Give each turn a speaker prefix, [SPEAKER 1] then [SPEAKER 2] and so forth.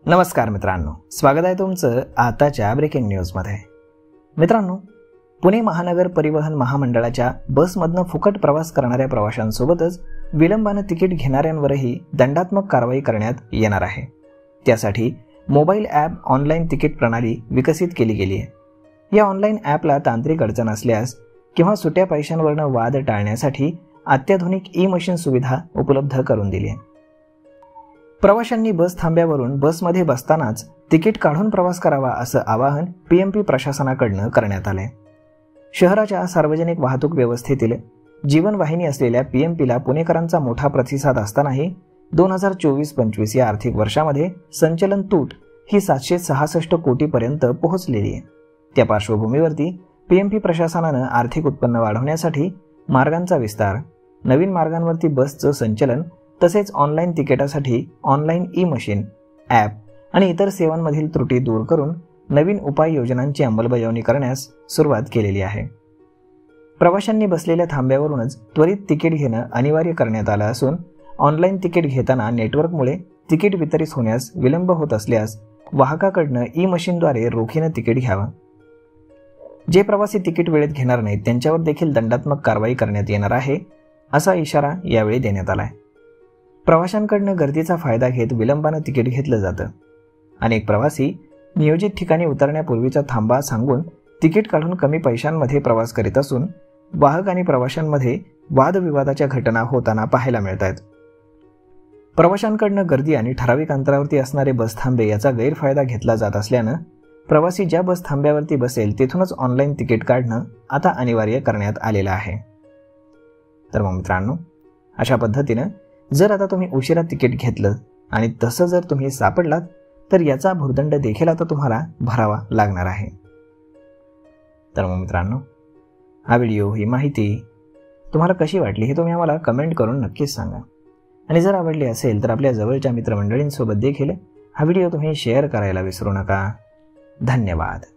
[SPEAKER 1] नमस्कार मित्रांनो, स्वागत आहे तुमचं आताच्या ब्रेकिंग न्यूजमध्ये। मित्रांनो, पुणे महानगर परिवहन महामंडळाच्या बसमधनं फुकट प्रवास करणाऱ्या प्रवाशांसोबतच विलंबानं तिकीट घेणाऱ्यांवरही दंडात्मक कारवाई करण्यात येणार आहे। त्यासाठी मोबाईल ॲप ऑनलाईन तिकीट प्रणाली विकसित केली गेली आहे। या ऑनलाईन ॲपला तांत्रिक अडचण असल्यास किंवा सुट्या पैशांवरनं वाद टाळण्यासाठी अत्याधुनिक ई-मशीन सुविधा उपलब्ध करून दिली आहे। प्रवाशांनी बस थांब्यावरून बसमध्ये बसतानाच तिकीट काढून प्रवास करावा असं आवाहन पीएमपी प्रशासनाकडून करण्यात आले। शहराच्या सार्वजनिक वाहतूक व्यवस्थेतील जीवनवाहिनी असलेल्या पीएमपीला पुणेकरांचा मोठा प्रतिसाद असतानाही 2024-25 या आर्थिक वर्षामध्ये संचलन तूट ही 766 कोटीपर्यंत पोहोचलेली आहे। त्या पार्श्वभूमीवरती पीएमपी प्रशासनानं आर्थिक उत्पन्न वाढवण्यासाठी मार्गांचा विस्तार, नवीन मार्गांवरती बसचं संचलन तसेच ऑनलाईन तिकिटासाठी ऑनलाईन ई-मशीन, ॲप आणि इतर सेवांमधील त्रुटी दूर करून नवीन उपाययोजनांची अंमलबजावणी करण्यास सुरुवात केलेली आहे। प्रवाशांनी बसलेल्या थांब्यावरूनच त्वरित तिकीट घेणं अनिवार्य करण्यात आलं असून ऑनलाईन तिकीट घेताना नेटवर्कमुळे तिकीट वितरित होण्यास विलंब होत असल्यास वाहकाकडनं ई-मशीनद्वारे रोखीनं तिकीट घ्यावं। जे प्रवासी तिकीट वेळेत घेणार नाहीत त्यांच्यावर देखील दंडात्मक कारवाई करण्यात येणार आहे, असा इशारा यावेळी देण्यात आला आहे। प्रवाशांकडनं गर्दीचा फायदा घेत विलंबानं तिकीट घेतलं जातं। अनेक प्रवासी नियोजित ठिकाणी उतरण्यापूर्वीचा थांबा सांगून तिकीट काढून कमी पैशांमध्ये प्रवास करीत असून वाहक आणि प्रवाशांमध्ये वादविवादाच्या घटना होताना पाहायला मिळत आहेत। प्रवाशांकडनं गर्दी आणि ठराविक अंतरावरती असणारे बस थांबे याचा गैरफायदा घेतला जात असल्यानं प्रवासी ज्या बस थांब्यावरती बसेल तिथूनच ऑनलाईन तिकीट काढणं आता अनिवार्य करण्यात आलेलं आहे। तर मग मित्रांनो, अशा पद्धतीनं जर आता तुम्ही उशिरा तिकीट घेतलं आणि तसं जर तुम्ही सापडलात तर याचा भुर्दंड देखील आता तुम्हाला भरावा लागणार आहे। तर मग मित्रांनो, हा व्हिडिओ, ही माहिती तुम्हाला कशी वाटली हे तुम्ही आम्हाला कमेंट करून नक्कीच सांगा। आणि जर आवडली असेल तर आपल्या जवळच्या मित्रमंडळींसोबत देखील हा व्हिडिओ तुम्ही शेअर करायला विसरू नका। धन्यवाद।